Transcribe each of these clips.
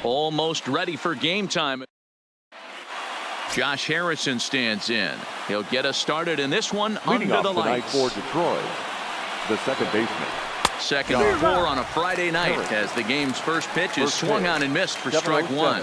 Almost ready for game time. Josh Harrison stands in. He'll get us started in this one under the lights. For Detroit, the second baseman. Second and 4 on a Friday night as the game's first pitch is swung on and missed for strike one.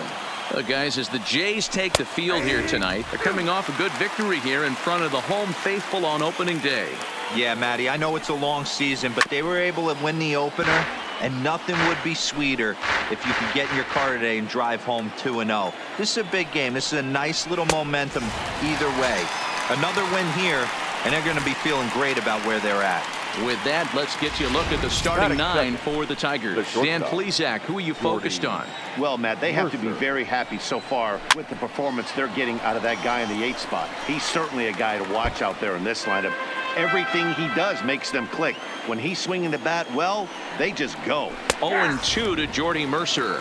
Guys, as the Jays take the field here tonight, they're coming off a good victory here in front of the home faithful on opening day. Yeah, Matty, I know it's a long season, but they were able to win the opener, and nothing would be sweeter if you could get in your car today and drive home 2-0. This is a big game. This is a nice little momentum either way. Another win here, and they're going to be feeling great about where they're at. With that, let's get you a look at the starting nine for the Tigers. Dan Plesac, who are you focused on? Well, Matt, they have to be very happy so far with the performance they're getting out of that guy in the 8th spot. He's certainly a guy to watch out there in this lineup. Everything he does makes them click. When he's swinging the bat, well, they just go. 0-2 to Jordy Mercer.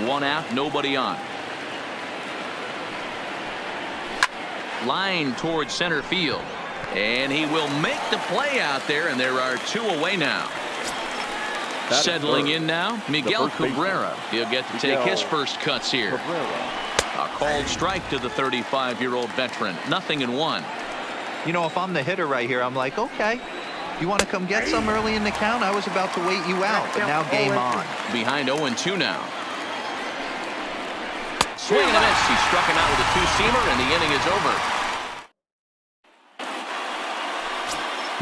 One out, nobody on. Line towards center field. And he will make the play out there, and there are 2 away now. Settling in now, Miguel Cabrera. He'll get to take his first cuts here. A called strike to the 35-year-old veteran. 0-1. You know, if I'm the hitter right here, I'm like, okay, you want to come get some early in the count? I was about to wait you out, but now game on. Behind 0-2 now. Swing and a miss. He struck him out with a 2-seamer, and the inning is over.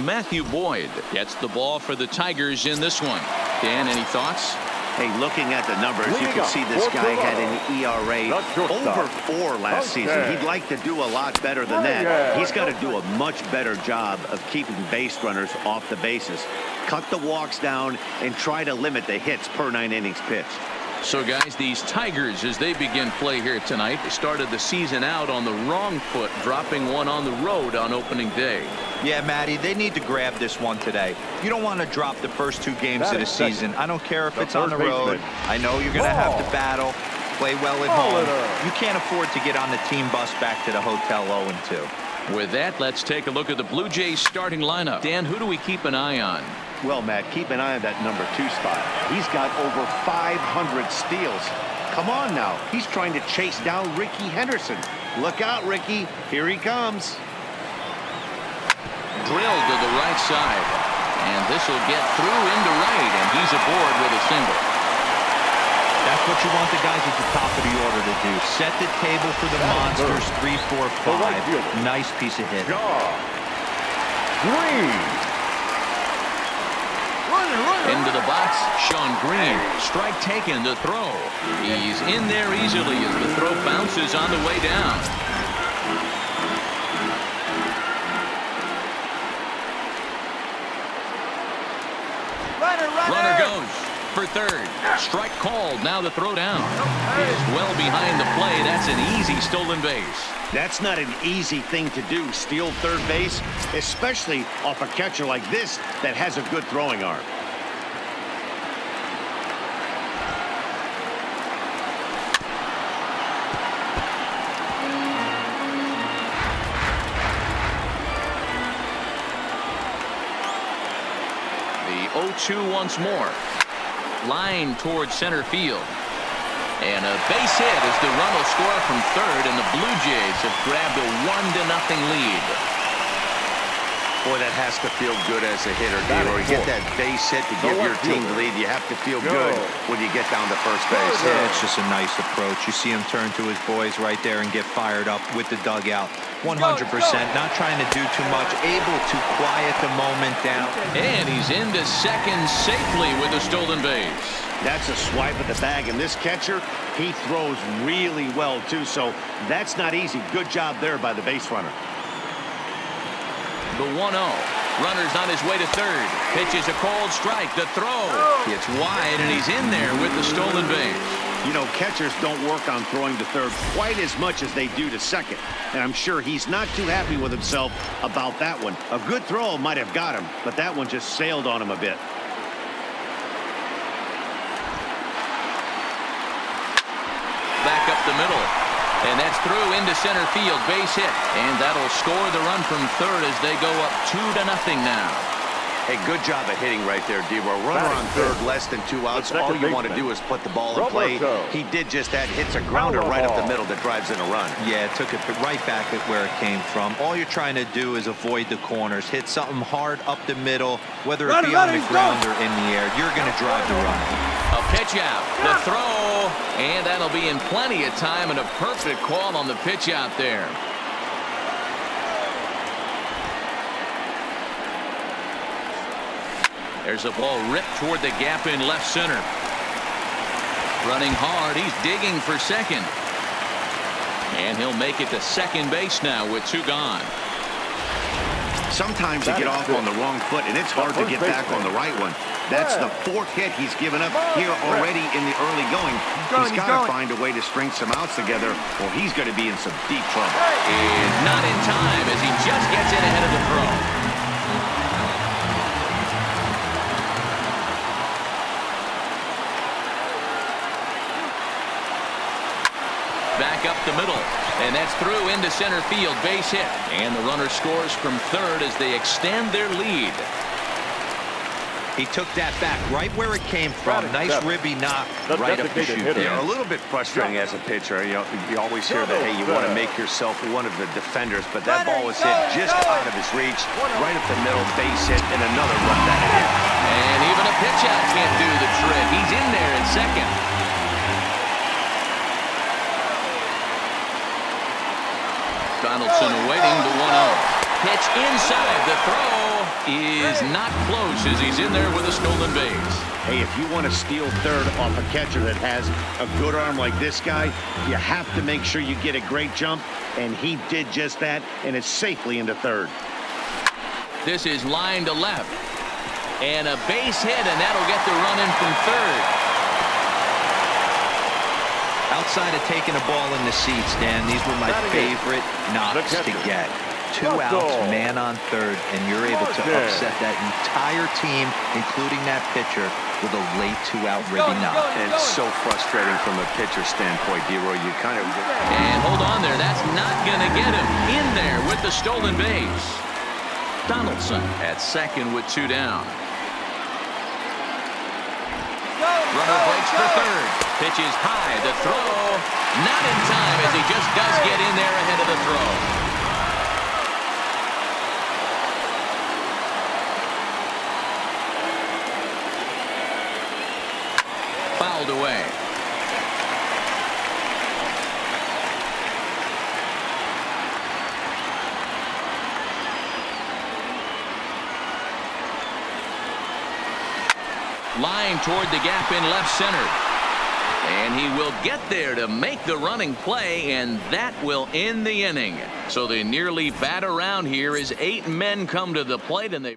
Matthew Boyd gets the ball for the Tigers in this one. Dan, any thoughts? Hey, looking at the numbers, you can see this guy had an ERA over 4 last season. He'd like to do a lot better than that. He's got to do a much better job of keeping base runners off the bases. Cut the walks down and try to limit the hits per 9 innings pitched. So, guys, these Tigers, as they begin play here tonight, they started the season out on the wrong foot, dropping one on the road on opening day. Yeah, Matty, they need to grab this one today. You don't want to drop the first 2 games of the season. I don't care if it's on the road. I know you're going to have to battle, play well at home. You can't afford to get on the team bus back to the hotel 0-2. With that, let's take a look at the Blue Jays starting lineup. Dan, who do we keep an eye on? Well, Matt, keep an eye on that number 2 spot. He's got over 500 steals. Come on now. He's trying to chase down Ricky Henderson. Look out, Ricky. Here he comes. Drilled to the right side. And this will get through into right, and he's aboard with a single. That's what you want the guys at the top of the order to do. Set the table for the monsters. 3, 4, 5. Nice piece of hit. Into the box, Sean Green. Strike taken to throw. He's in there easily as the throw bounces on the way down. Runner goes for third. Strike called. Now the throw down is well behind the play. That's an easy stolen base. That's not an easy thing to do, steal third base, especially off a catcher like this that has a good throwing arm. The 0-2 once more. Line towards center field. And a base hit as the run will score from third, and the Blue Jays have grabbed a 1-0 lead. Boy, that has to feel good as a hitter, Gaylord. You get that base hit to give your team the lead. You have to feel good when you get down to first base. Yeah, it's just a nice approach. You see him turn to his boys right there and get fired up with the dugout. 100%, not trying to do too much, able to quiet the moment down. And he's into second safely with a stolen base. That's a swipe at the bag, and this catcher, he throws really well, too, so that's not easy. Good job there by the base runner. The 1-0. Runner's on his way to third. Pitches a called strike. The throw. It's wide, and he's in there with the stolen base. You know, catchers don't work on throwing to third quite as much as they do to second. And I'm sure he's not too happy with himself about that one. A good throw might have got him, but that one just sailed on him a bit. Back up the middle. And that's through into center field. Base hit. And that'll score the run from third as they go up 2-0 now. Hey, good job of hitting right there, D-Row. Runner on third, less than 2 outs. All you want to do is put the ball in play. He did just that. Hits a grounder right up the middle that drives in a run. Yeah, it took it right back at where it came from. All you're trying to do is avoid the corners. Hit something hard up the middle, whether it be on the ground or in the air. You're going to drive the run. A pitch out. The throw. And that'll be in plenty of time and a perfect call on the pitch out there. There's a ball ripped toward the gap in left center. Running hard. He's digging for second. And he'll make it to second base now with 2 gone. Sometimes you get off on the wrong foot, and it's hard to get back on the right one. That's the 4th hit he's given up here already in the early going. He's got to find a way to string some outs together, or he's going to be in some deep trouble. And not in time as he just gets in ahead of the throw. Back up the middle, and that's through into center field. Base hit, and the runner scores from third as they extend their lead. He took that back right where it came from. Nice ribby knock right up the chute there. A little bit frustrating as a pitcher. You always hear that, hey, you want to make yourself one of the defenders, but that ball was hit just out of his reach, right up the middle, base hit, and another run batted in. And even a pitch out can't do the trick. He's in there at second. Donaldson awaiting the 1-0. Pitch inside. The throw is not close as he's in there with a stolen base. Hey, if you want to steal third off a catcher that has a good arm like this guy, you have to make sure you get a great jump, and he did just that, and is safely into third. This is line to left. And a base hit, and that'll get the run in from third. Outside of taking a ball in the seats, Dan, these were my favorite knocks to get. 2 outs, man on third, and you're able to upset that entire team, including that pitcher, with a late 2-out ribby knock. And it's so frustrating from a pitcher standpoint, D-Roy. You kind of... And hold on there. That's not going to get him in there with the stolen base. Donaldson at second with 2 down. Runner breaks for third. Pitch is high. The throw not in time as he just does get in there ahead of the throw. Fouled away. Line toward the gap in left center. And he will get there to make the running play, and that will end the inning. So they nearly bat around here as 8 men come to the plate, and they...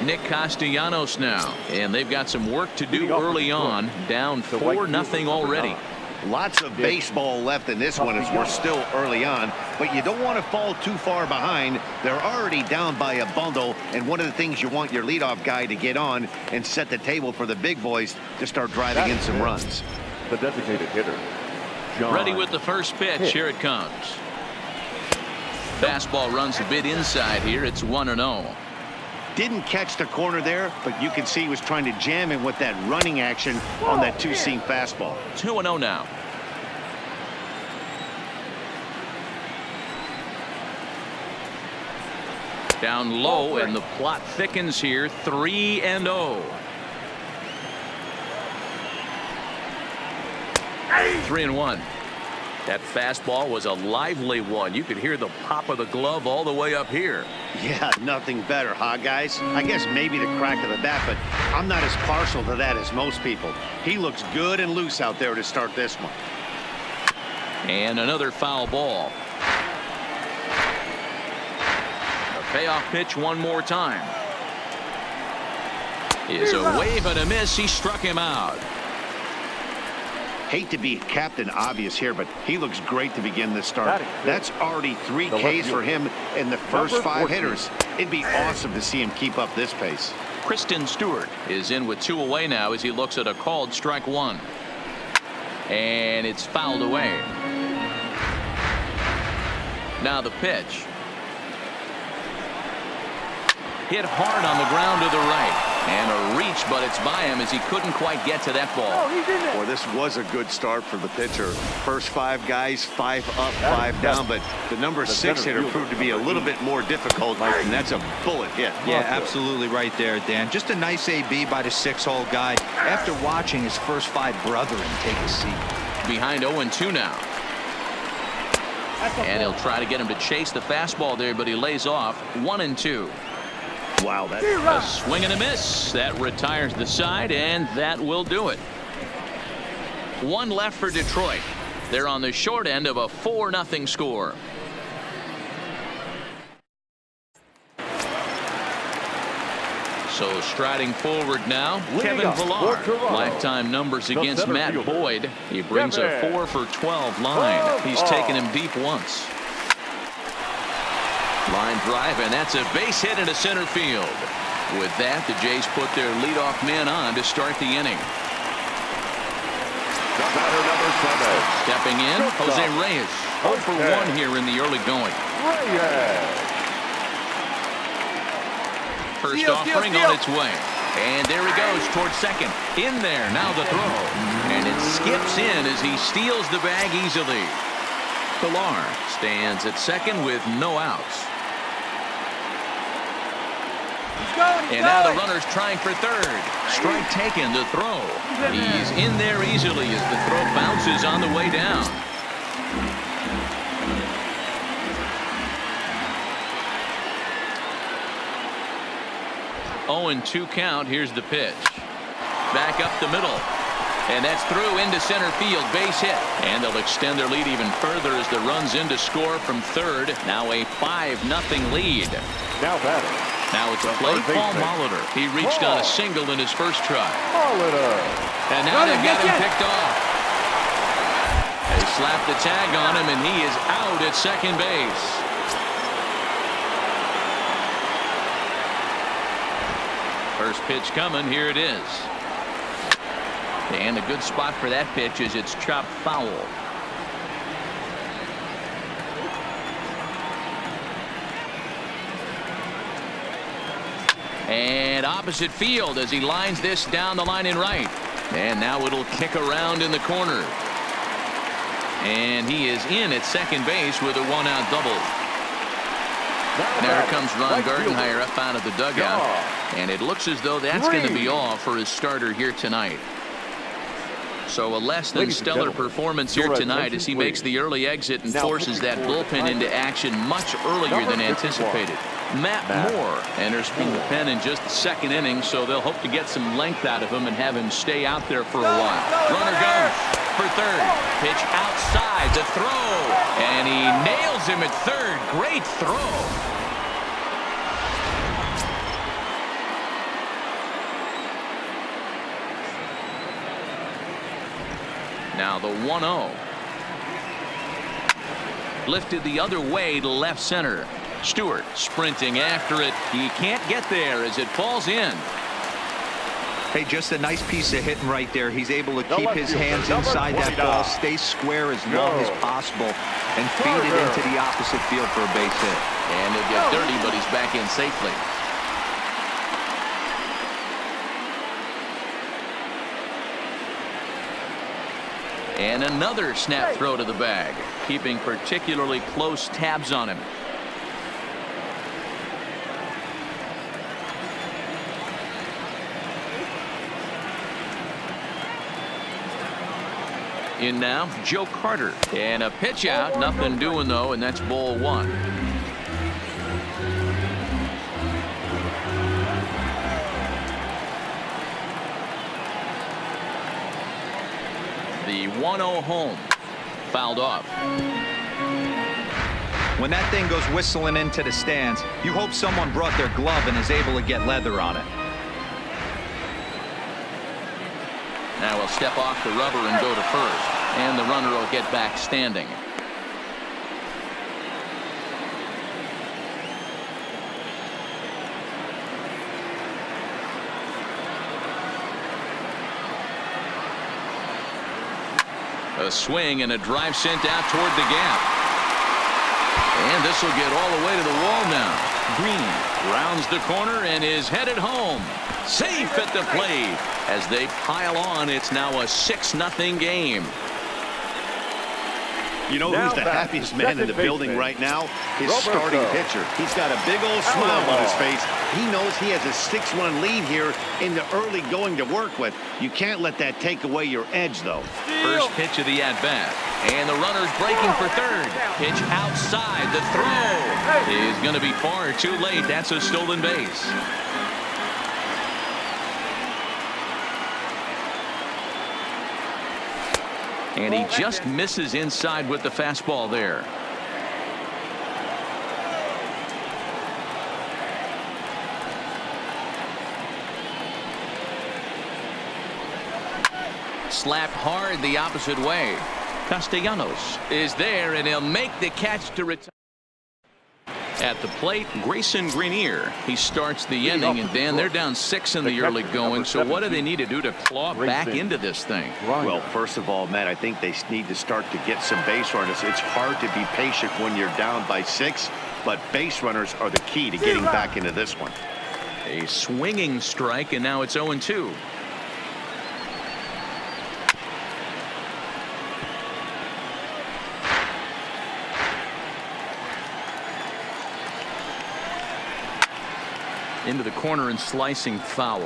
Nick Castellanos now, and they've got some work to do early on, down 4-0 already. Lots of baseball left in this one as we're still early on, but you don't want to fall too far behind. They're already down by a bundle, and one of the things you want your leadoff guy to get on and set the table for the big boys to start driving in some runs. The designated hitter, John. Ready with the first pitch. Here it comes. Fastball runs a bit inside here. It's 1-0. Didn't catch the corner there, but you can see he was trying to jam him with that running action on that 2-seam fastball. 2-0 now. Down low, and the plot thickens here. 3-0. 3-1. That fastball was a lively one. You could hear the pop of the glove all the way up here. Yeah, nothing better, huh, guys? I guess maybe the crack of the bat, but I'm not as partial to that as most people. He looks good and loose out there to start this one. And another foul ball. A payoff pitch one more time. Is a wave and a miss. He struck him out. Hate to be Captain Obvious here, but he looks great to begin this start. That's already 3 Ks for him in the first 5 hitters. It'd be awesome to see him keep up this pace. Kristen Stewart is in with 2 away now as he looks at a called strike 1. And it's fouled away. Now the pitch. Hit hard on the ground to the right. And a reach, but it's by him as he couldn't quite get to that ball. Boy, this was a good start for the pitcher. First 5 guys, 5 up, 5 down, but the number 6 hitter proved to be a little bit more difficult, and that's a bullet hit. Yeah, absolutely right there, Dan. Just a nice AB by the 6-hole guy after watching his first 5 brethren take a seat. Behind 0-2 now. And he'll try to get him to chase the fastball there, but he lays off. 1-2. Wow, that's a swing and a miss. That retires the side, and that will do it. 1 left for Detroit. They're on the short end of a 4-0 score. So striding forward now, Kevin Villar. Lifetime numbers against Matt Boyd. He brings a 4 for 12 line. He's taken him deep once. Line drive, and that's a base hit into center field. With that, the Jays put their leadoff man on to start the inning. Batter number 7. Stepping in, Jose Reyes. 0 for 1 here in the early going. First offering on its way. And there he goes towards second. In there, now the throw. And it skips in as he steals the bag easily. Villar stands at second with no outs. And now the runner's trying for third. Strike taken, the throw. He's in there easily as the throw bounces on the way down. Oh, and 2 count. Here's the pitch. Back up the middle. And that's through into center field. Base hit. And they'll extend their lead even further as the run's in to score from third. Now a 5-0 lead. Now batter. Now it's a play. Paul Molitor. He reached on a single in his first try. And now they've got him picked off. They slapped the tag on him, and he is out at second base. First pitch coming. Here it is. And a good spot for that pitch is it's chopped foul. And opposite field as he lines this down the line in right. And now it'll kick around in the corner. And he is in at second base with a 1-out double. There comes Ron Gardenhire up out of the dugout. And it looks as though that's going to be all for his starter here tonight. So a less than stellar performance here tonight as he makes the early exit and forces that bullpen into action much earlier than anticipated. Matt Moore enters from the pen in just the second inning, so they'll hope to get some length out of him and have him stay out there for a while. Runner goes for third. Pitch outside, the throw, and he nails him at third. Great throw. Now the 1-0. Lifted the other way to left center. Stewart sprinting after it. He can't get there as it falls in. Hey, just a nice piece of hitting right there. He's able to keep his hands inside that ball, stay square as long as possible, and feed it into the opposite field for a base hit. And he'll get dirty, but he's back in safely. And another snap throw to the bag, keeping particularly close tabs on him. In now, Joe Carter. And a pitch out, nothing doing though, and that's ball 1. The 1-0 home. Fouled off. When that thing goes whistling into the stands, you hope someone brought their glove and is able to get leather on it. Now he'll step off the rubber and go to first. And the runner will get back standing. A swing and a drive sent out toward the gap. And this will get all the way to the wall now. Green rounds the corner and is headed home. Safe at the plate. As they pile on, it's now a 6-0 game. You know who's the happiest man in the building right now? His starting pitcher. He's got a big old smile on his face. He knows he has a 6-1 lead here in the early going to work with. You can't let that take away your edge, though. First pitch of the at-bat. And the runner's breaking for third. Pitch outside. The throw is going to be far too late. That's a stolen base. And he just misses inside with the fastball there. Slapped hard the opposite way. Castellanos is there, and he'll make the catch to retire. At the plate, Grayson Greenier. He starts the inning, and Dan, they're down 6 in the early going. So what do they need to do to claw back into this thing? Well, first of all, Matt, I think they need to start to get some base runners. It's hard to be patient when you're down by 6, but base runners are the key to getting back into this one. A swinging strike, and now it's 0-2. Into the corner and slicing foul.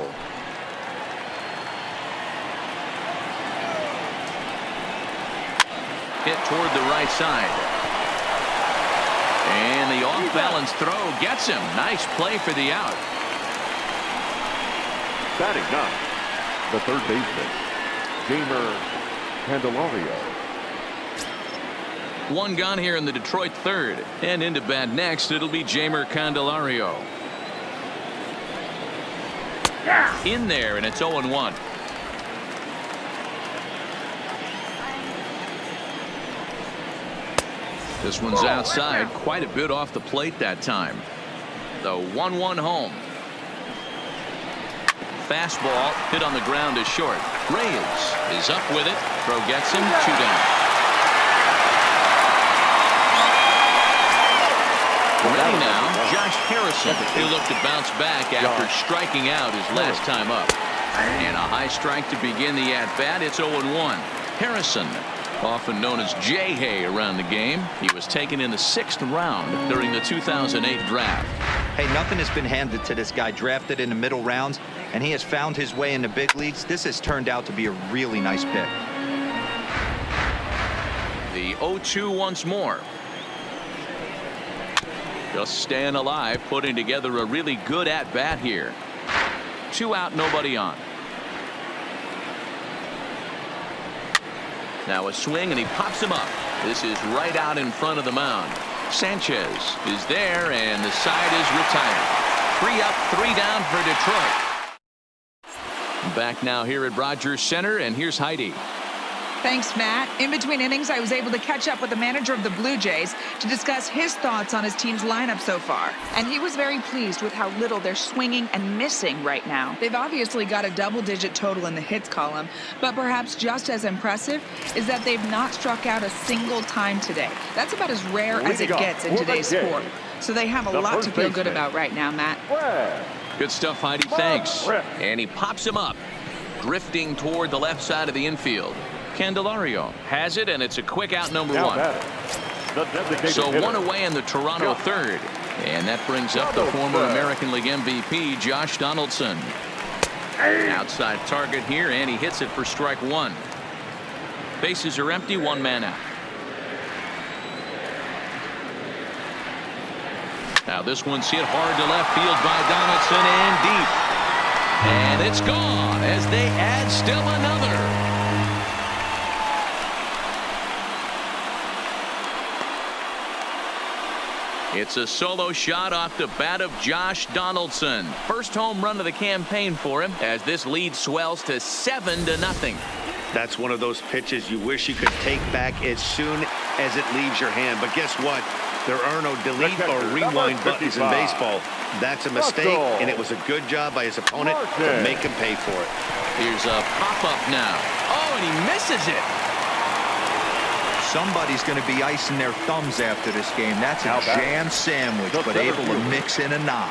Hit toward the right side. And the off-balance throw gets him. Nice play for the out. Batting ninth, the third baseman, Jeimer Candelario. One gone here in the Detroit third. And into bat next, it'll be Jeimer Candelario. In there, and it's 0-1. This one's outside, quite a bit off the plate that time. The 1-1 home. Fastball hit on the ground is short. Reyes is up with it. Throw gets him. 2 down. Ready now, Josh Harrison. He'll look to bounce back after striking out his last time up. And a high strike to begin the at-bat. It's 0-1. Harrison, often known as J-Hay around the game. He was taken in the 6th round during the 2008 draft. Hey, nothing has been handed to this guy. Drafted in the middle rounds, and he has found his way in the big leagues. This has turned out to be a really nice pick. The 0-2 once more. Just staying alive, putting together a really good at-bat here. 2 out, nobody on. Now a swing, and he pops him up. This is right out in front of the mound. Sanchez is there, and the side is retired. 3 up, 3 down for Detroit. Back now here at Rogers Center, and here's Heidi. Thanks, Matt. In between innings, I was able to catch up with the manager of the Blue Jays to discuss his thoughts on his team's lineup so far. And he was very pleased with how little they're swinging and missing right now. They've obviously got a double-digit total in the hits column, but perhaps just as impressive is that they've not struck out a single time today. That's about as rare as it gets in today's sport. So they have a lot to feel good about right now, Matt. Good stuff, Heidi. Thanks. And he pops him up, drifting toward the left side of the infield. Candelario has it, and it's a quick out, number 1. So 1 away in the Toronto third, and that brings up the former American League MVP Josh Donaldson. Outside target here, and he hits it for strike 1. Bases are empty, 1 man out. Now this one's hit hard to left field by Donaldson, and deep, and it's gone as they add still another. It's a solo shot off the bat of Josh Donaldson. First home run of the campaign for him as this lead swells to 7-0. That's one of those pitches you wish you could take back as soon as it leaves your hand. But guess what? There are no delete or rewind buttons in baseball. That's a mistake, and it was a good job by his opponent to make him pay for it. Here's a pop-up now. Oh, and he misses it. Somebody's going to be icing their thumbs after this game. That's a jam sandwich, but able to mix in a knock.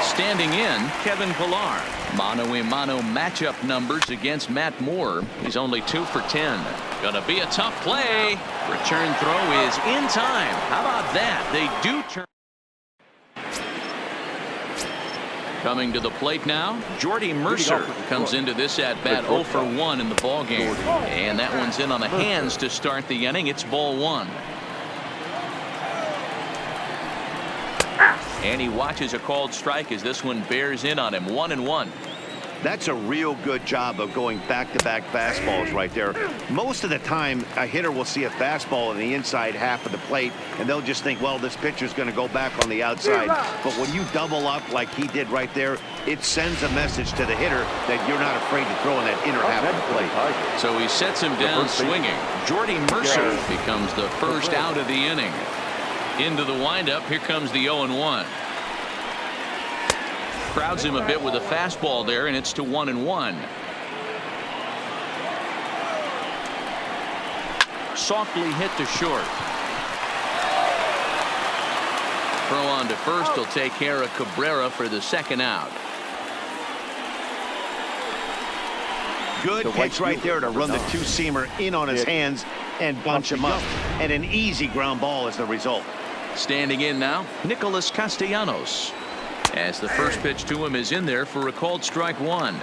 Standing in, Kevin Pillar. Mano-a-mano matchup numbers against Matt Moore. He's only 2 for 10. Gonna be a tough play. Return throw is in time. How about that? They do turn. Coming to the plate now, Jordy Mercer comes into this at bat 0 for 1 in the ball game, and that one's in on the hands to start the inning. It's ball 1. And he watches a called strike as this one bears in on him. 1-1. That's a real good job of going back-to-back fastballs right there. Most of the time, a hitter will see a fastball in the inside half of the plate, and they'll just think, well, this pitcher's going to go back on the outside. But when you double up like he did right there, it sends a message to the hitter that you're not afraid to throw in that inner half of the plate. So he sets him down swinging. Jordy Mercer becomes the first out of the inning. Into the windup, here comes the 0-1. Crowds him a bit with a fastball there, and it's to 1-1. Softly hit to short. Throw on to first will take care of Cabrera for the second out. Good pitch right there to run the two-seamer in on his hands and bunch him up. And an easy ground ball is the result. Standing in now, Nicholas Castellanos. As the first pitch to him is in there for a called strike 1.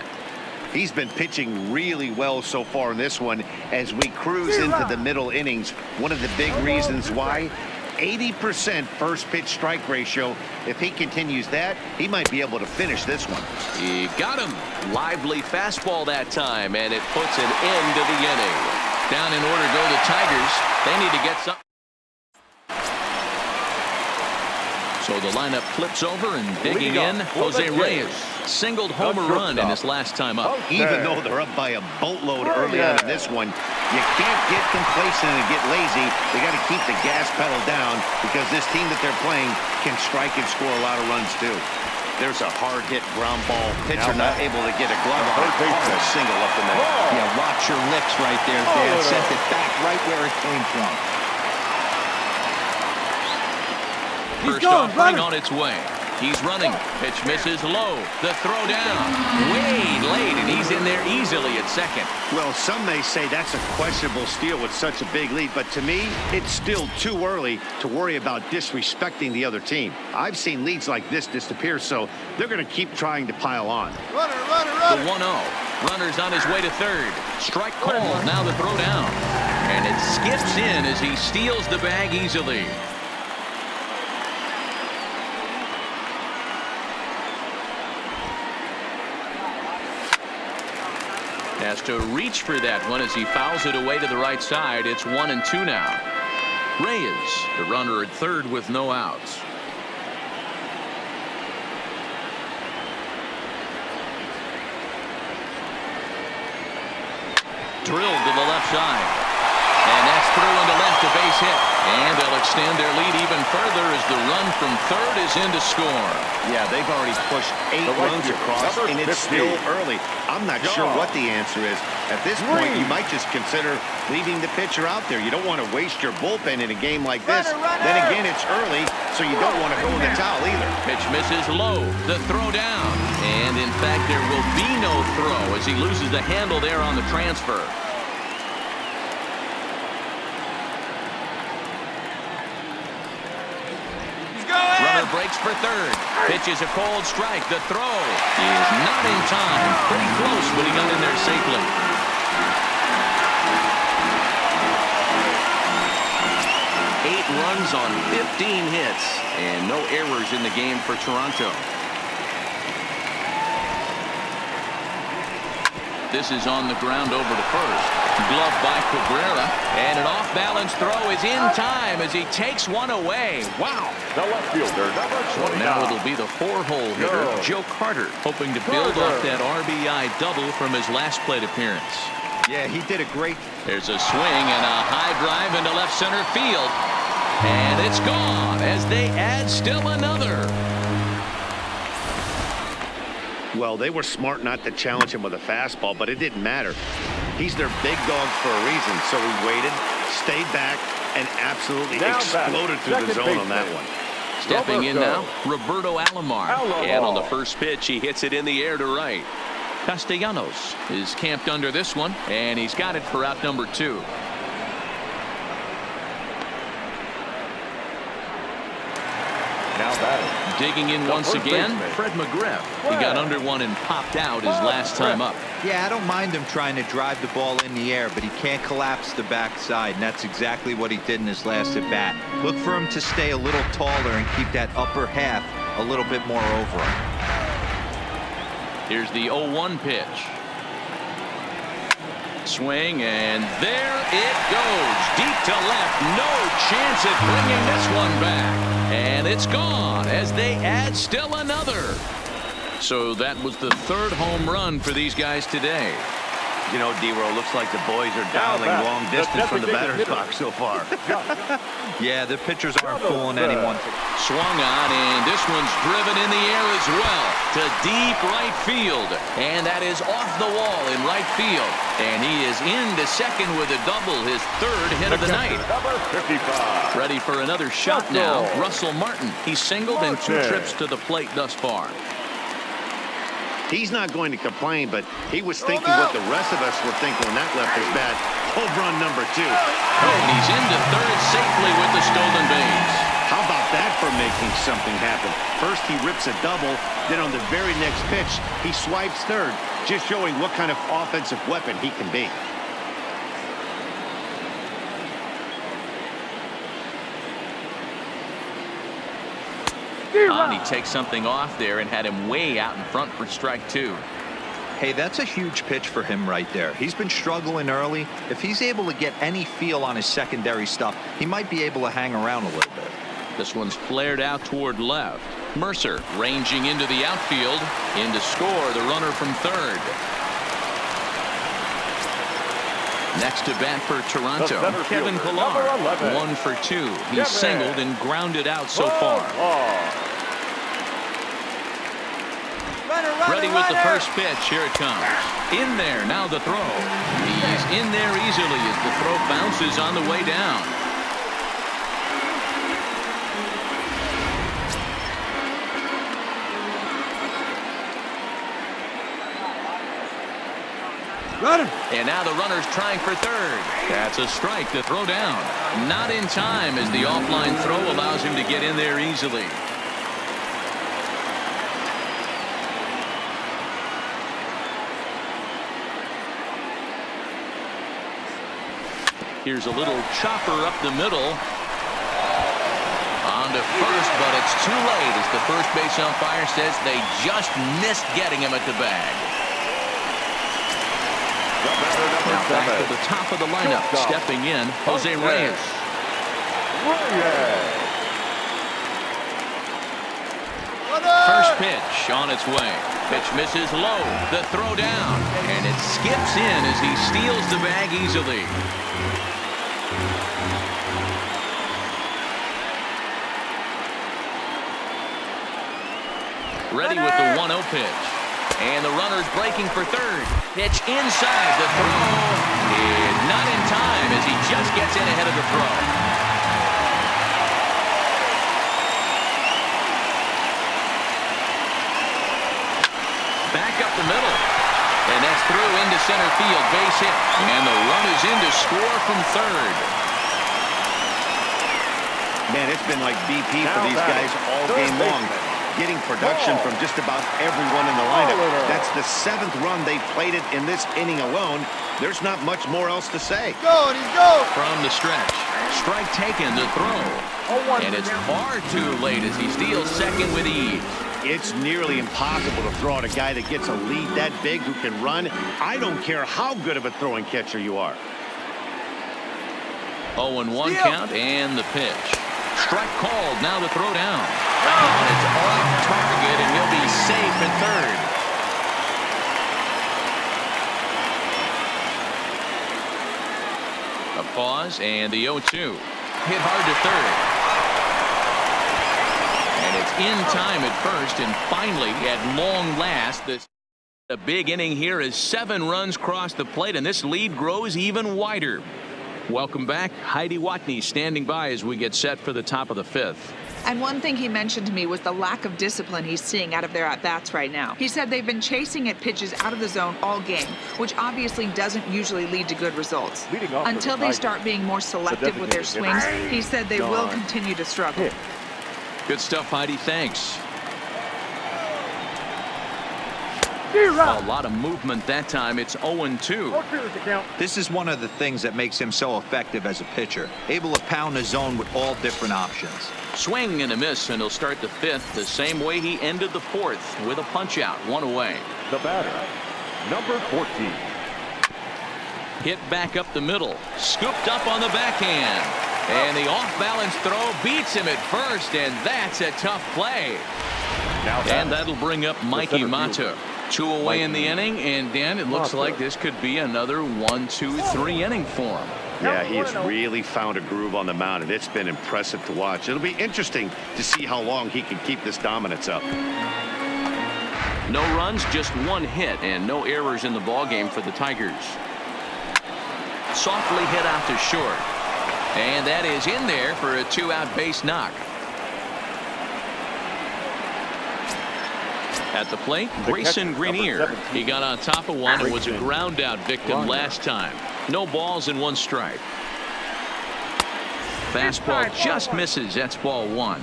He's been pitching really well so far in this one as we cruise into the middle innings. One of the big reasons why, 80% first pitch strike ratio. If he continues that, he might be able to finish this one. He got him. Lively fastball that time, and it puts an end to the inning. Down in order go the Tigers. They need to get something. So the lineup flips over, and digging in, Jose Reyes singled home a run in his last time up. Even though they're up by a boatload early on in this one, you can't get complacent and get lazy. They got to keep the gas pedal down because this team that they're playing can strike and score a lot of runs too. There's a hard hit ground ball. Pitcher not able to get a glove on it. A single up the middle. Yeah, watch your lips right there, Dan. Sent it back right where it came from. First offering on its way. He's running. Pitch misses low. The throw down. Way late, and he's in there easily at second. Well, some may say that's a questionable steal with such a big lead, but to me, it's still too early to worry about disrespecting the other team. I've seen leads like this disappear, so they're going to keep trying to pile on. The 1-0. Runner's on his way to third. Strike called. Now the throw down. And it skips in as he steals the bag easily. Has to reach for that one as he fouls it away to the right side. It's 1-2 now. Reyes, the runner at third with no outs. Drilled to the left side. And that's through into left, a base hit. And they'll extend their lead even further as the run from third is in to score. Yeah, they've already pushed 8 runs across, and it's still early. I'm not sure what the answer is. At this point, you might just consider leaving the pitcher out there. You don't want to waste your bullpen in a game like this. Then again, it's early, so you don't want to throw in the towel either. Pitch misses low. The throw down. And, in fact, there will be no throw as he loses the handle there on the transfer. Runner breaks for third. Pitches a cold strike. The throw is not in time. Pretty close, but he got in there safely. Eight runs on 15 hits and no errors in the game for Toronto. This is on the ground over to first. Glove by Cabrera, and an off-balance throw is in time as he takes one away. Wow. The left fielder, number 29. Now it'll be the 4-hole hitter, Joe Carter, hoping to build off that RBI double from his last plate appearance. Yeah, he did a great. There's a swing and a high drive into left center field. And it's gone as they add still another. Well, they were smart not to challenge him with a fastball, but it didn't matter. He's their big dog for a reason. So he waited, stayed back, and absolutely exploded through the zone on that one. Stepping in now, Roberto Alomar. And on the first pitch, he hits it in the air to right. Castellanos is camped under this one, and he's got it for out number 2. Now batting. Digging in once again, Fred McGriff. He got under one and popped out his last time up. Yeah, I don't mind him trying to drive the ball in the air, but he can't collapse the backside, and that's exactly what he did in his last at bat. Look for him to stay a little taller and keep that upper half a little bit more over him. Here's the 0-1 pitch. Swing, and there it goes. Deep to left. No chance at bringing this one back. And it's gone as they add still another. So that was the 3rd home run for these guys today. You know, D-Row, looks like the boys are dialing long distance from the batter's box so far. Yeah, the pitchers aren't fooling anyone. Swung on, and this one's driven in the air as well to deep right field. And that is off the wall in right field. And he is into second with a double, his 3rd hit of the night. Number 55. Ready for another shot now, Russell Martin. He's singled in 2 trips to the plate thus far. He's not going to complain, but he was thinking what the rest of us were thinking when that left his bat. Home run number 2. And he's into third safely with the stolen base. How about that for making something happen? First he rips a double, then on the very next pitch he swipes third, just showing what kind of offensive weapon he can be. He takes something off there and had him way out in front for strike 2. Hey, that's a huge pitch for him right there. He's been struggling early. If he's able to get any feel on his secondary stuff, he might be able to hang around a little bit. This one's flared out toward left. Mercer ranging into the outfield. In to score the runner from third. Next to bat for Toronto, Kevin Pillar. 1 for 2. He's singled and grounded out so far. Ready with the first pitch. Here it comes. In there. Now the throw. He's in there easily as the throw bounces on the way down. And now the runner's trying for third. That's a strike to throw down. Not in time as the offline throw allows him to get in there easily. Here's a little chopper up the middle. On to first, but it's too late as the first base umpire says they just missed getting him at the bag. Now back to the top of the lineup, stepping in, Jose Reyes. First pitch on its way. Pitch misses low. The throw down, and it skips in as he steals the bag easily. Ready with the 1-0 pitch. And the runner's breaking for third. Pitch inside. The throw is not in time as he just gets in ahead of the throw. Back up the middle. And that's through into center field. Base hit. And the run is in to score from third. Man, it's been like BP for these guys all game long. Getting production from just about everyone in the lineup. That's the 7th run they've played it in this inning alone. There's not much more else to say. From the stretch. Strike taken, the throw. And it's far too late as he steals second with ease. It's nearly impossible to throw at a guy that gets a lead that big who can run. I don't care how good of a throwing catcher you are. 0-1 count and the pitch. Strike called. Now the throw down. And it's off target, and he'll be safe at third. A pause, and the 0-2. Hit hard to third. And it's in time at first, and finally, at long last, this A big inning here as 7 runs cross the plate, and this lead grows even wider. Welcome back. Heidi Watney standing by as we get set for the top of the 5th. And one thing he mentioned to me was the lack of discipline he's seeing out of their at-bats right now. He said they've been chasing at pitches out of the zone all game, which obviously doesn't usually lead to good results. Until they start being more selective with their swings, he said they will continue to struggle. Good stuff, Heidi. Thanks. A lot of movement that time. It's 0-2. This is one of the things that makes him so effective as a pitcher, able to pound the zone with all different options. Swing and a miss, and he'll start the 5th the same way he ended the 4th with a punch out, 1 away. The batter, number 14. Hit back up the middle, scooped up on the backhand, and the off-balance throw beats him at first, and that's a tough play. And that'll bring up Mikey Matuk. 2 away in the inning, and Dan, it looks like this could be another 1, 2, 3 inning for him. Yeah, he has really found a groove on the mound, and it's been impressive to watch. It'll be interesting to see how long he can keep this dominance up. No runs, just 1 hit, and no errors in the ballgame for the Tigers. Softly hit out to short, and that is in there for a 2-out base knock. At the plate, Grayson Greenier. He got on top of one and was a ground out victim last time. No balls and 1 strike. Fastball just misses. That's ball 1.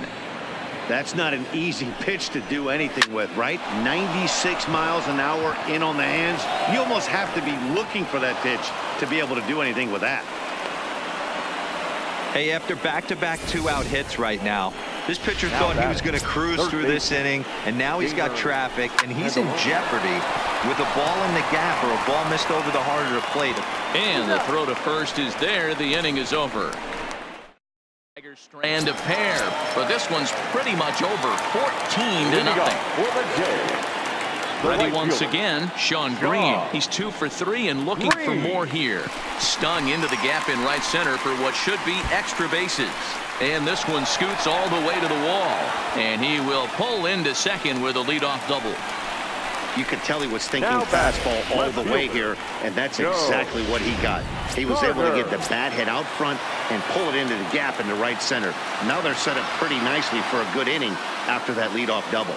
That's not an easy pitch to do anything with, right? 96 miles an hour in on the hands. You almost have to be looking for that pitch to be able to do anything with that. Hey, after back-to-back 2-out hits right now, this pitcher thought he was going to cruise through this inning, and now he's got traffic, and he's in jeopardy with a ball in the gap or a ball missed over the heart of the plate. And the throw to first is there. The inning is over. Tigers strand a pair, but this one's pretty much over. 14-0. Ready once again, Sean Green. He's 2 for 3 and looking for more here. Stung into the gap in right center for what should be extra bases. And this one scoots all the way to the wall. And he will pull into second with a leadoff double. You could tell he was thinking fastball all the way here, and that's exactly what he got. He was able to get the bat head out front and pull it into the gap in the right center. Now they're set up pretty nicely for a good inning after that leadoff double.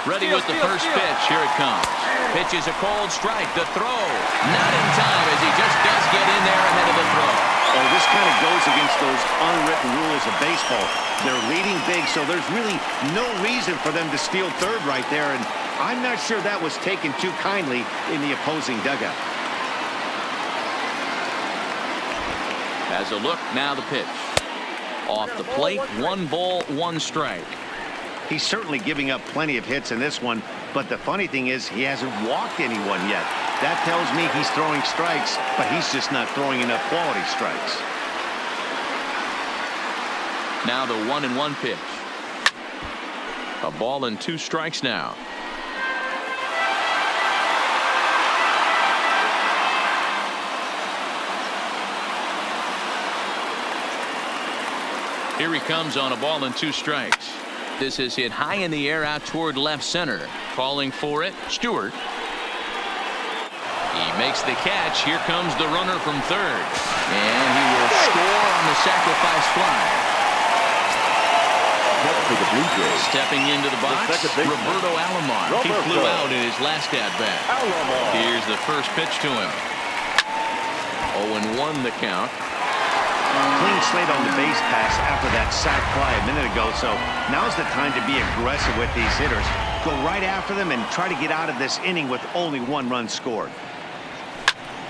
Ready with the first pitch. Here it comes. Pitch is a cold strike. The throw. Not in time as he just does get in there ahead of the throw. Oh, this kind of goes against those unwritten rules of baseball. They're leading big, so there's really no reason for them to steal third right there, and I'm not sure that was taken too kindly in the opposing dugout. As a look, now the pitch. Off the plate, 1 ball, 1 strike. He's certainly giving up plenty of hits in this one, but the funny thing is he hasn't walked anyone yet. That tells me he's throwing strikes, but he's just not throwing enough quality strikes. Now the 1-1 pitch. A ball and 2 strikes now. Here he comes on a ball and 2 strikes. This is hit high in the air out toward left center. Calling for it, Stewart. He makes the catch. Here comes the runner from third. And he will score on the sacrifice fly. Stepping into the box, Roberto Alomar. He flew out in his last at-bat. Here's the first pitch to him. 0-1 the count. Clean slate on the base pass after that sac fly a minute ago, so now's the time to be aggressive with these hitters. Go right after them and try to get out of this inning with only 1 run scored.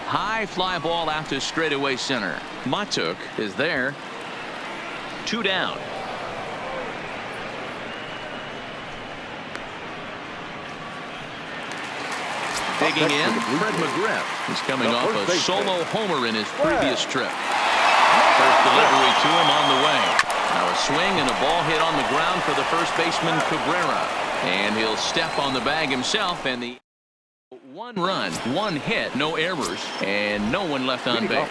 High fly ball out to straightaway center. Matuk is there. 2 down. Digging in, Fred McGriff. He's coming off a solo homer in his previous trip. First delivery to him on the way. Now a swing and a ball hit on the ground for the first baseman Cabrera. And he'll step on the bag himself, and the 1 run, 1 hit, no errors, and no one left on base.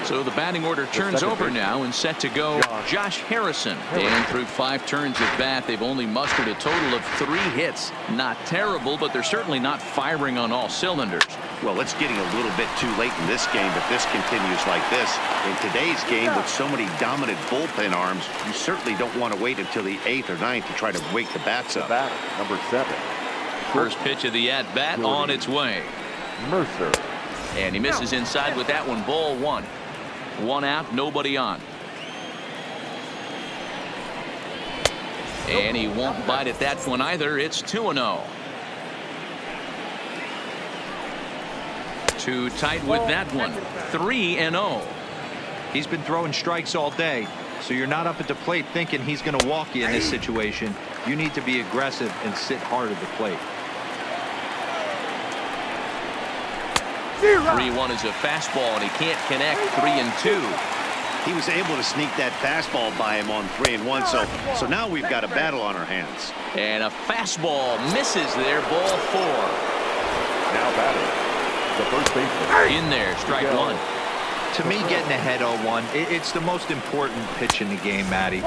So the batting order turns over now and set to go Josh Harrison. And through 5 turns at bat, they've only mustered a total of 3 hits. Not terrible, but they're certainly not firing on all cylinders. Well, it's getting a little bit too late in this game if this continues like this. In today's game, with so many dominant bullpen arms, you certainly don't want to wait until the 8th or 9th to try to wake the bats up. Number 7. First pitch of the at-bat on its way. Mercer. And he misses inside with that one. Ball 1. 1 out, nobody on. And he won't bite at that one either. It's 2-0. Too tight with that one. 3-0. He's been throwing strikes all day, so you're not up at the plate thinking he's going to walk you in this situation. You need to be aggressive and sit hard at the plate. 3-1 is a fastball, and he can't connect. 3-2. He was able to sneak that fastball by him on 3-1, so now we've got a battle on our hands. And a fastball misses there. Ball 4. Now batting, the first baseman. In there, strike 1. To me, getting ahead 0-1, it's the most important pitch in the game, Matty.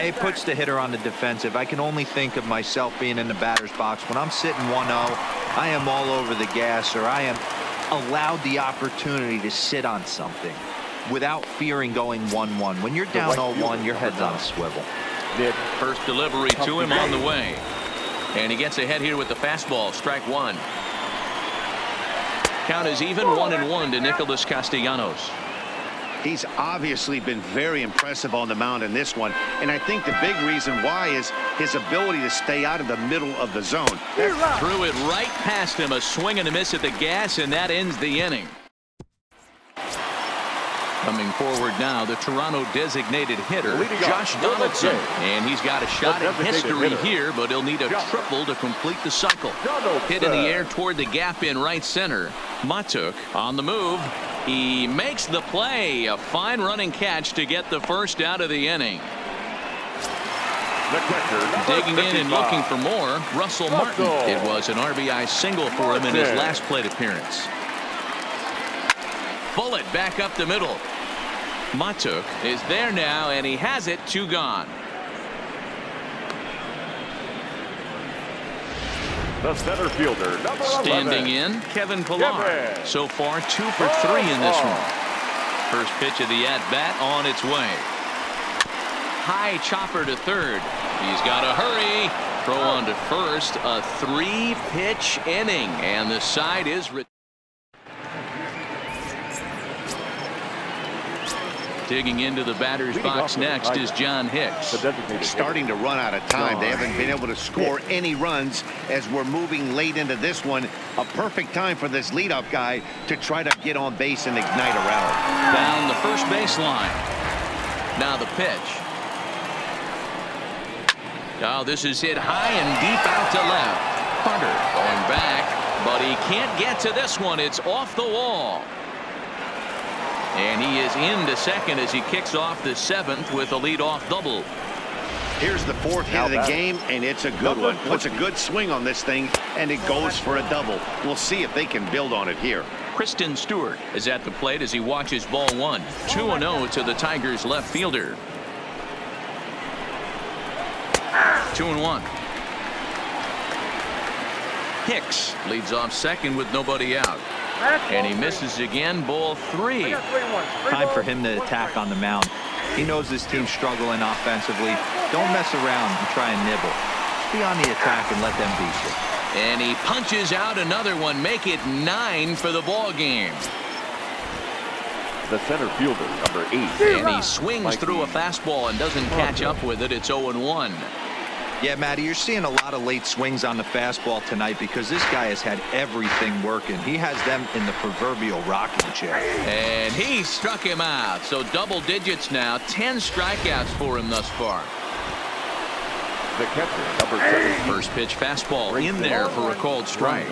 It puts the hitter on the defensive. I can only think of myself being in the batter's box. When I'm sitting 1-0, I am all over the gas, or I am allowed the opportunity to sit on something without fearing going 1-1. When you're down 0-1, your head's on a swivel. First delivery to him on the way. And he gets ahead here with the fastball. Strike 1. Count is even 1-1 to Nicholas Castellanos. He's obviously been very impressive on the mound in this one, and I think the big reason why is his ability to stay out of the middle of the zone. Threw it right past him, a swing and a miss at the gas, and that ends the inning. Coming forward now, the Toronto designated hitter, Josh Donaldson. And he's got a shot at history here, but he'll need a triple to complete the cycle. Hit in the air toward the gap in right center. Matuk on the move. He makes the play. A fine running catch to get the first out of the inning. Digging in and looking for more, Russell Martin. It was an RBI single for him in his last plate appearance. Bullet back up the middle. Matuk is there now, and he has it. 2 gone. The center fielder, number 11. Standing in, Kevin Pillar. So far, 2 for 3 in this one. First pitch of the at-bat on its way. High chopper to third. He's got to hurry. Throw on to first. A 3-pitch inning, and the side is digging into the batter's box next is John Hicks. Starting to run out of time. They haven't been able to score any runs as we're moving late into this one. A perfect time for this leadoff guy to try to get on base and ignite a rally. Down the first baseline. Now the pitch. Oh, this is hit high and deep out to left. Hunter going back, but he can't get to this one. It's off the wall. And he is into second as he kicks off the 7th with a leadoff double. Here's the 4th hit of the game, and it's a good one. Puts a good swing on this thing, and it goes for a double. We'll see if they can build on it here. Kristen Stewart is at the plate as he watches ball 1. 2-0 to the Tigers left fielder. 2-1. Hicks leads off second with nobody out. And he misses again. Ball 3. Time for him to attack on the mound. He knows this team's struggling offensively. Don't mess around and try and nibble. Just be on the attack and let them beat you. And he punches out another one. Make it 9 for the ball game. The center fielder, number 8. And he swings through a fastball and doesn't catch up with it. It's 0-1. Yeah, Matty, you're seeing a lot of late swings on the fastball tonight because this guy has had everything working. He has them in the proverbial rocking chair. And he struck him out. So double digits now. 10 strikeouts for him thus far. The catcher, number 7. First pitch fastball in there for a called strike.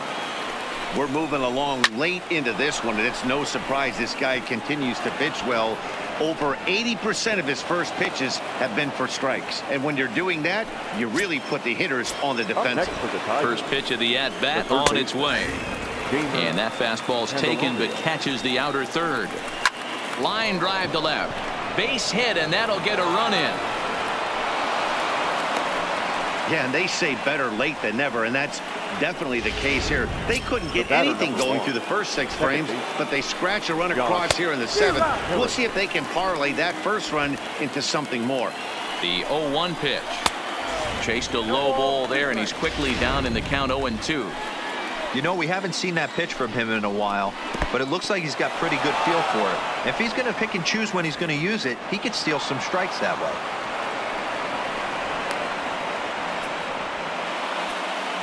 We're moving along late into this one, and it's no surprise this guy continues to pitch well. Over 80% of his first pitches have been for strikes. And when you're doing that, you really put the hitters on the defensive. First pitch of the at-bat on its way. And that fastball's taken but catches the outer third. Line drive to left. Base hit, and that'll get a run in. Yeah, and they say better late than never, and that's definitely the case here. They couldn't get anything going through the first 6 frames, but they scratch a run across here in the 7th. We'll see if they can parlay that first run into something more. The 0-1 pitch. Chased a low ball there, and he's quickly down in the count 0-2. You know, we haven't seen that pitch from him in a while, but it looks like he's got pretty good feel for it. If he's going to pick and choose when he's going to use it, he could steal some strikes that way.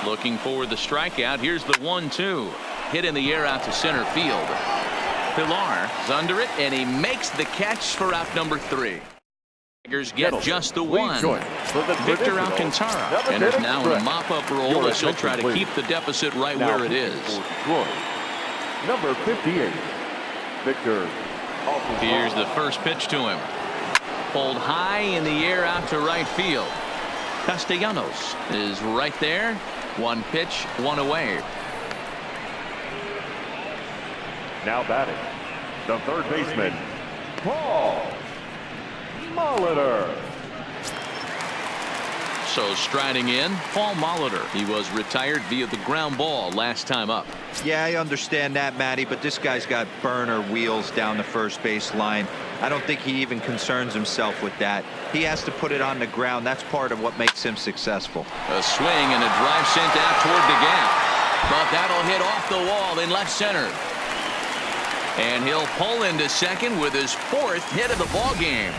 Looking for the strikeout. Here's the 1-2. Hit in the air out to center field. Pilar is under it, and he makes the catch for out number 3. Tigers get just the 1. Victor Alcantara enters now in a mop-up role as he'll try to keep the deficit right where it is. Number 58, Victor. Here's the first pitch to him. Pulled high in the air out to right field. Castellanos is right there. 1 pitch, 1 away. Now batting, the third baseman, Paul Molitor. So striding in, Paul Molitor. He was retired via the ground ball last time up. Yeah, I understand that, Matty, but this guy's got burner wheels down the first base line. I don't think he even concerns himself with that. He has to put it on the ground. That's part of what makes him successful. A swing and a drive sent out toward the gap. But that'll hit off the wall in left center. And he'll pull into second with his 4th hit of the ball game.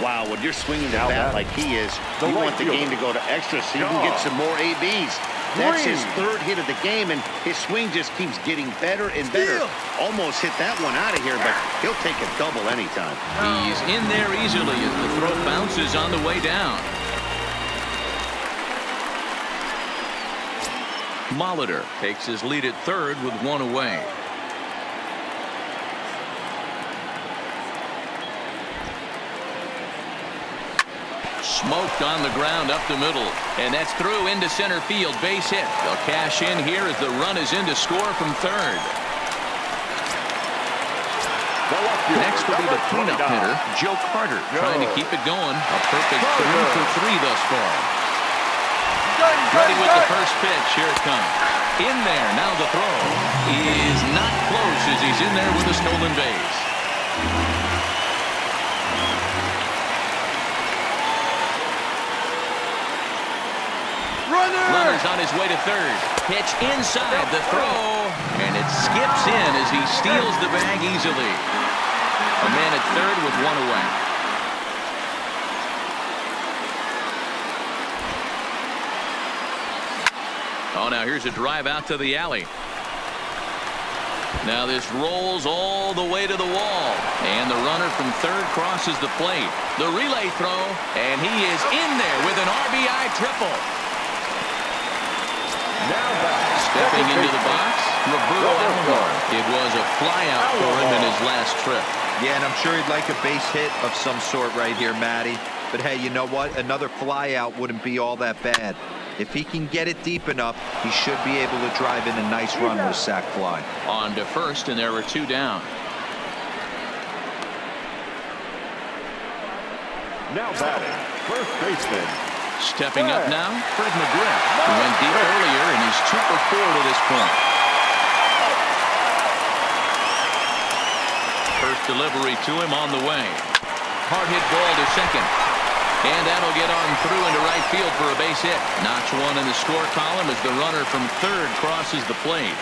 Wow, when you're swinging the bat like he is, you want the game to go to extra so you can get some more ABs. That's his 3rd hit of the game, and his swing just keeps getting better and better. Almost hit that one out of here, but he'll take a double anytime. He's in there easily as the throw bounces on the way down. Molitor takes his lead at 3rd with 1 away. Smoked on the ground up the middle, and that's through into center field. Base hit. They'll cash in here as the run is in to score from 3rd. Next will be the cleanup hitter, Joe Carter, trying to keep it going. A perfect 3 for 3 thus far. Ready with the first pitch. Here it comes. In there. Now the throw is not close as he's in there with a stolen base. Runner's on his way to 3rd. Pitch inside the throw, and it skips in as he steals the bag easily. A man at 3rd with 1 away. Oh, now here's a drive out to the alley. Now this rolls all the way to the wall, and the runner from 3rd crosses the plate. The relay throw, and he is in there with an RBI triple. Stepping into the box, Roberto Alomar. It was a flyout for him in his last trip. Yeah, and I'm sure he'd like a base hit of some sort right here, Matty. But hey, you know what? Another flyout wouldn't be all that bad. If he can get it deep enough, he should be able to drive in a nice run with a sac fly. On to 1st, and there are 2 down. Now batting, first baseman. Stepping up now, Fred McGriff, who went deep earlier, and he's 2 for 4 to this point. First delivery to him on the way. Hard hit ball to second. And that'll get on through into right field for a base hit. Notch 1 in the score column as the runner from 3rd crosses the plate.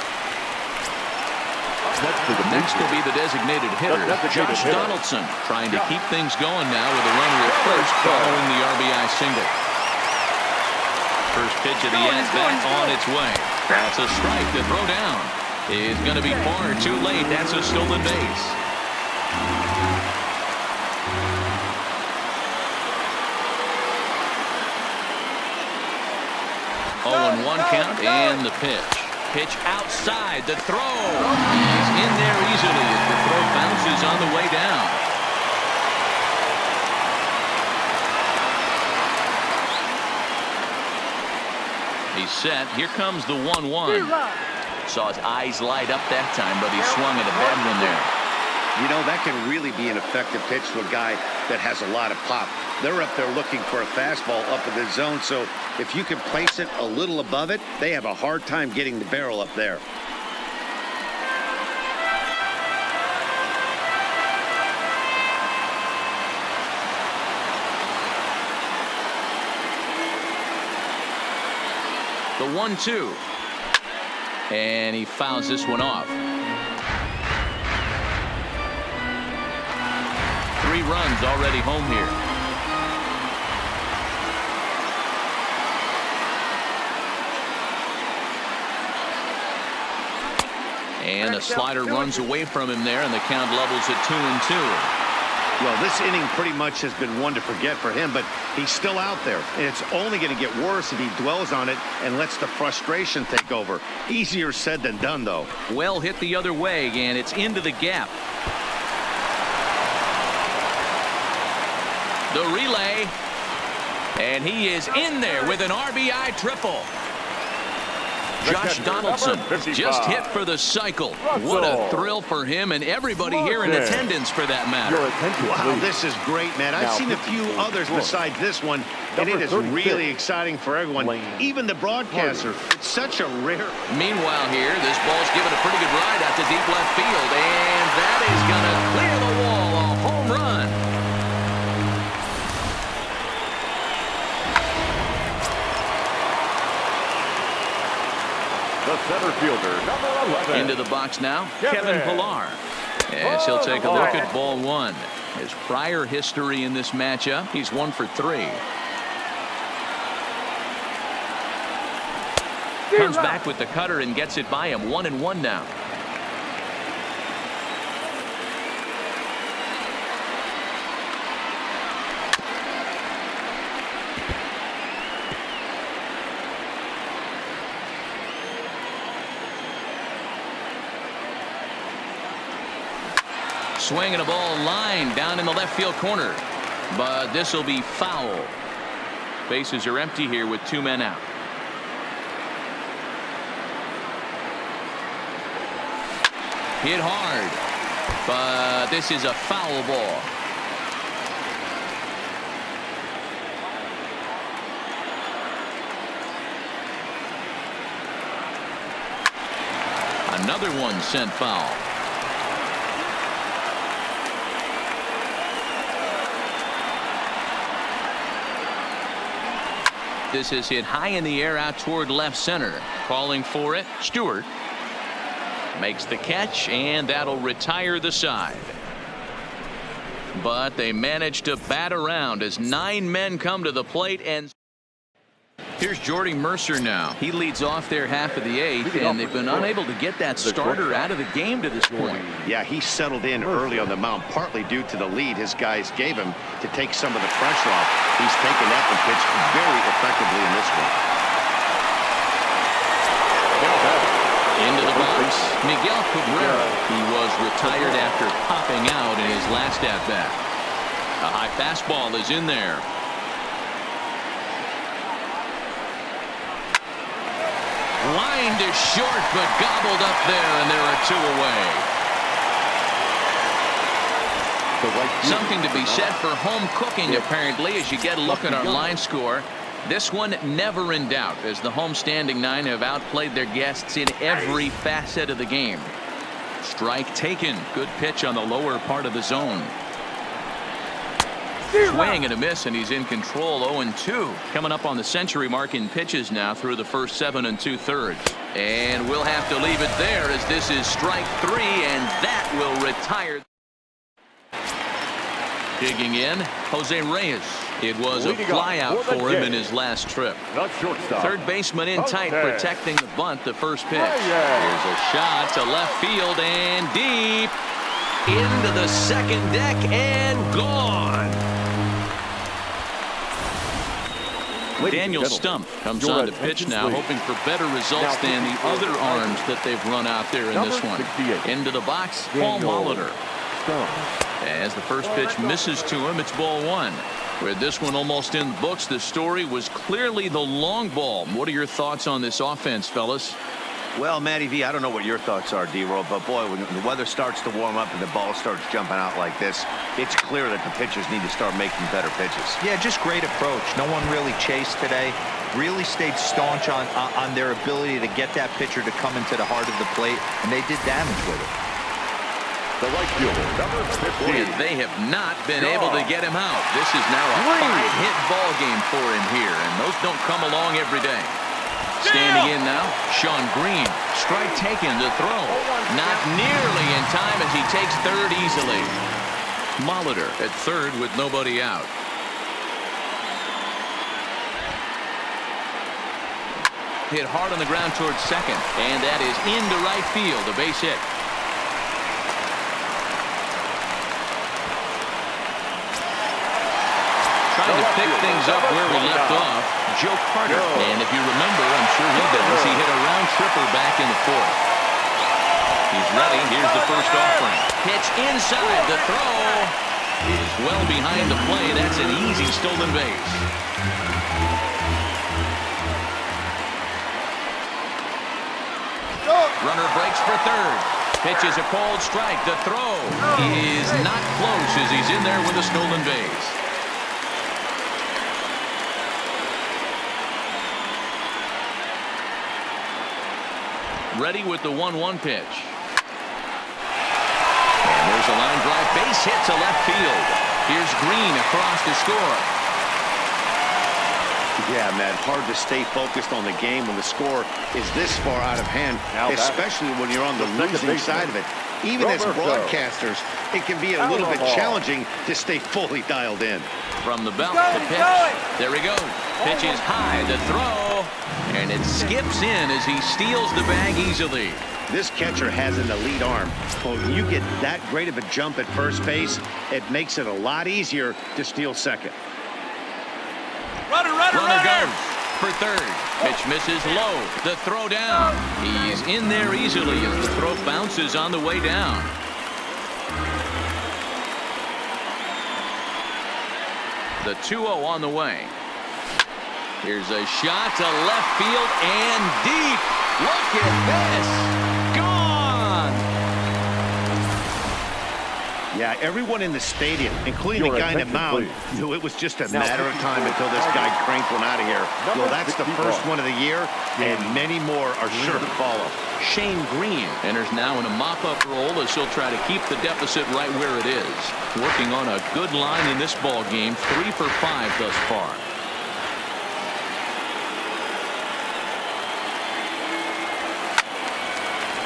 Next will be the designated hitter, Josh Donaldson, trying to keep things going now with a runner at 1st following the RBI single. First pitch of the at-bat on its way. That's a strike. The throw down is going to be far too late. That's a stolen base. 0-1 count and the pitch. Pitch outside. The throw. He's in there easily as the throw bounces on the way down. He's set. Here comes the 1-1. Saw his eyes light up that time, but he swung at a bad one there. You know, that can really be an effective pitch to a guy that has a lot of pop. They're up there looking for a fastball up in the zone, so if you can place it a little above it, they have a hard time getting the barrel up there. The 1-2. And he fouls this one off. 3 runs already home here. And a slider runs away from him there, and the count levels at 2-2. Well, this inning pretty much has been one to forget for him, but he's still out there, and it's only going to get worse if he dwells on it and lets the frustration take over. Easier said than done, though. Well hit the other way, and it's into the gap. The relay, and he is in there with an RBI triple. Josh Donaldson just hit for the cycle. What a thrill for him and everybody here in attendance for that matter. Wow, this is great, man. I've seen a few others besides this one, and it is really exciting for everyone, even the broadcaster. It's such a rare... Meanwhile here, this ball's given a pretty good ride out to deep left field, and that is going to clear the wall. A home run. The center fielder, number 11. Into the box now, Kevin Pillar. As he'll take a look at ball 1. His prior history in this matchup, he's 1 for 3. Comes back with the cutter and gets it by him. 1-1 now. Swinging a ball line down in the left field corner, but this will be foul. Bases are empty here with 2 men out. Hit hard, but this is a foul ball. Another one sent foul. This is hit high in the air out toward left center. Calling for it, Stewart makes the catch, and that'll retire the side. But they manage to bat around as 9 men come to the plate. And here's Jordy Mercer now. He leads off their half of the 8th, and they've been unable to get that starter out of the game to this point. Yeah, he settled in early on the mound, partly due to the lead his guys gave him to take some of the pressure off. He's taken that and pitched very effectively in this one. Into the box, Miguel Cabrera. He was retired after popping out in his last at-bat. A high fastball is in there. Lined is short, but gobbled up there, and there are 2 away. Something to be said for home cooking, apparently, as you get a look at our line score. This one never in doubt, as the homestanding 9 have outplayed their guests in every facet of the game. Strike taken. Good pitch on the lower part of the zone. Swing and a miss, and he's in control. 0-2. Coming up on the century mark in pitches now through the first 7 2/3. And we'll have to leave it there, as this is strike 3, and that will retire. Digging in, Jose Reyes. It was a flyout for him in his last trip. Third baseman in tight, protecting the bunt, the first pitch. Here's a shot to left field and deep into the second deck and gone. Daniel Stump comes on to pitch now, hoping for better results than the other arms that they've run out there in this one. Into the box, Paul Molitor. As the first pitch misses to him, it's ball 1. With this one almost in the books, the story was clearly the long ball. What are your thoughts on this offense, fellas? Well, Matty V, I don't know what your thoughts are, D-Roll, but boy, when the weather starts to warm up and the ball starts jumping out like this, it's clear that the pitchers need to start making better pitches. Yeah, just great approach. No one really chased today. Really stayed staunch on their ability to get that pitcher to come into the heart of the plate, and they did damage with it. The right fielder, number 15. And they have not been able to get him out. This is now a 5-hit ball game for him here, and those don't come along every day. Standing in now, Sean Green. Strike taken to throw. Not nearly in time as he takes third easily. Molitor at third with nobody out. Hit hard on the ground towards second, and that is into right field, a base hit. Trying to pick things up where we left off, Joe Carter. And if you remember, I'm sure he does, he hit a round tripper back in the fourth. He's ready. Here's the first offering. Pitch inside. The throw is well behind the play. That's an easy stolen base. Runner breaks for third. Pitch is a called strike. The throw is not close as he's in there with a stolen base. Ready with the 1-1 pitch. And there's a line drive. Base hit to left field. Here's Green across to score. Yeah, man, hard to stay focused on the game when the score is this far out of hand, especially when you're on the losing side of it. Even as broadcasters, it can be a little bit challenging to stay fully dialed in. From the belt, the pitch. There we go. Pitch is high. The throw. And it skips in as he steals the bag easily. This catcher has an elite arm. But when you get that great of a jump at first base, it makes it a lot easier to steal second. Runner goes for third. Pitch misses low. The throw down. He's in there easily as the throw bounces on the way down. The 2-0 on the way. Here's a shot to left field and deep. Look at this. Gone. Yeah, everyone in the stadium, including the guy in the mound, knew it was just a matter of time until this guy cranked one out of here. Well, that's the first one of the year, and many more are sure to follow. Shane Green enters now in a mop-up role as he'll try to keep the deficit right where it is. Working on a good line in this ball game, 3 for 5 thus far.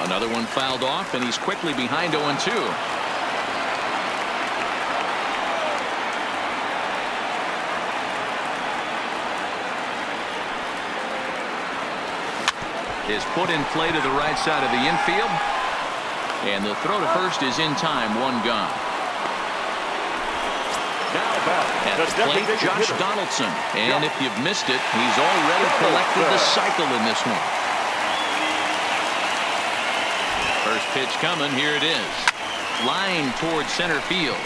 Another one fouled off, and he's quickly behind 0-2. Is put in play to the right side of the infield. And the throw to first is in time. One gone. At the plate, Josh Donaldson. And if you've missed it, he's already collected the cycle in this one. First pitch coming. Here it is. Line towards center field.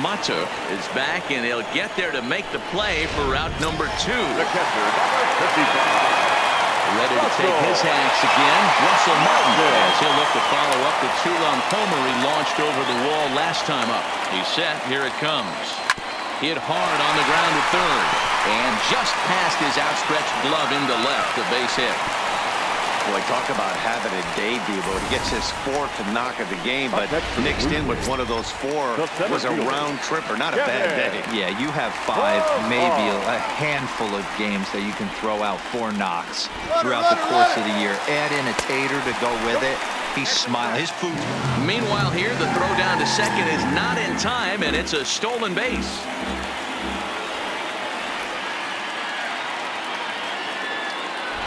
Mata is back, and he'll get there to make the play for route number 2. The catcher, number 55. Ready to take his hacks again. Russell Martin as he'll look to follow up the 2-run homer he launched over the wall last time up. He's set. Here it comes. Hit hard on the ground to third. And just past his outstretched glove into left. A base hit. Boy, talk about having a day, Devo. He gets his 4th knock of the game, but mixed in with one of those 4 was a round tripper. Not a bad day. Yeah, you have 5, maybe a handful of games that you can throw out 4 knocks throughout the course of the year. Add in a tater to go with it. He's smiling. His food. Meanwhile, here the throw down to second is not in time, and it's a stolen base.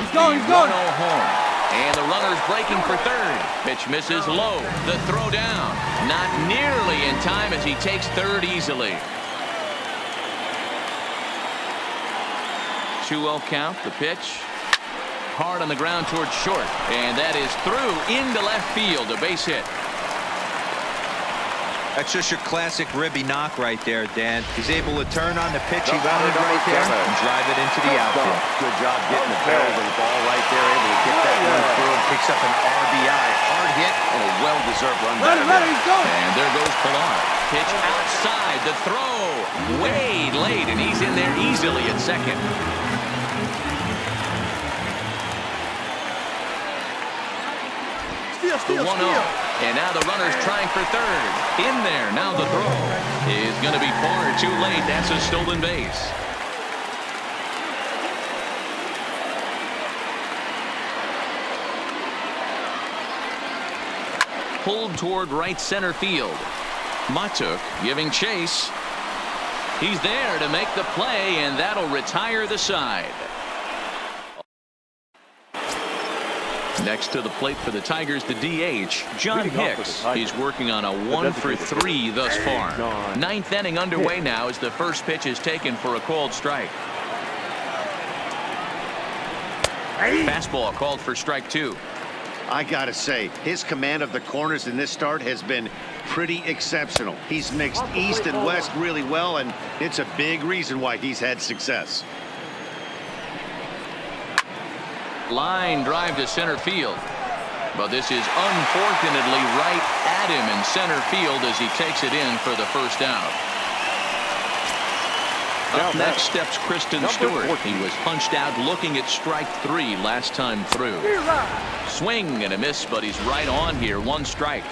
He's going. 1-0 home. And the runner's breaking for third. Pitch misses low. The throw down. Not nearly in time as he takes third easily. 2-0 count. The pitch. Hard on the ground towards short. And that is through into left field. A base hit. That's just your classic ribby knock right there, Dan. He's able to turn on the pitch he wanted right there and drive it into the outfield. Good job getting the barrel of the ball right there, able to get that run through and picks up an RBI. Hard hit and a well-deserved run. Ready, he's going. And there goes Pilar. Pitch outside, the throw way late, and he's in there easily at second. Steal. 1-0. And now the runner's trying for third. In there. Now the throw is going to be far too late. That's a stolen base. Pulled toward right center field. Matuk giving chase. He's there to make the play, and that'll retire the side. Next to the plate for the Tigers, the DH, John Hicks. He's working on a 1-for-3 thus far. Ninth inning underway now as the first pitch is taken for a called strike. Fastball called for strike 2. I gotta say, his command of the corners in this start has been pretty exceptional. He's mixed east and west really well, and it's a big reason why he's had success. Line drive to center field, but this is unfortunately right at him in center field as he takes it in for the first out. Up next steps Kristen Stewart. He was punched out looking at strike 3 last time through. Swing and a miss, but he's right on here. 1 strike.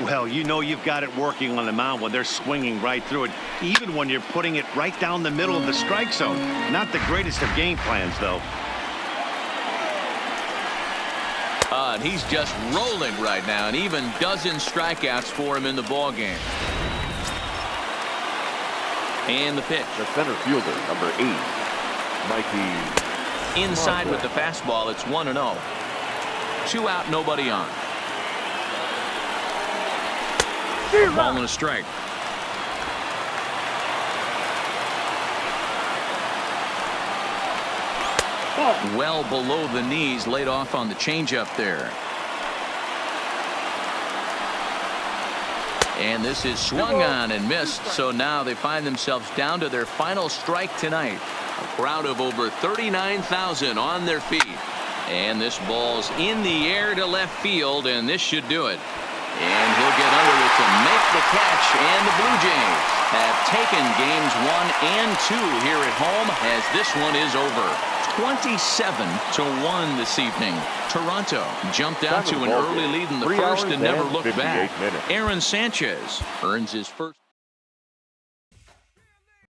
Well, you know you've got it working on the mound when they're swinging right through it, even when you're putting it right down the middle of the strike zone. Not the greatest of game plans, though. And he's just rolling right now, and even dozen strikeouts for him in the ball game. And the pitch. The center fielder, number 8, Mikey. Inside with the fastball, it's 1-0. 2 out, nobody on. Ball and a strike. Well below the knees, laid off on the changeup there. And this is swung on and missed, so now they find themselves down to their final strike tonight. A crowd of over 39,000 on their feet. And this ball's in the air to left field, and this should do it. And he'll get under it to make the catch, and the Blue Jays have taken games 1 and 2 here at home as this one is over. 27-1 this evening. Toronto jumped out to an early lead in the first and never looked back. Aaron Sanchez earns his first.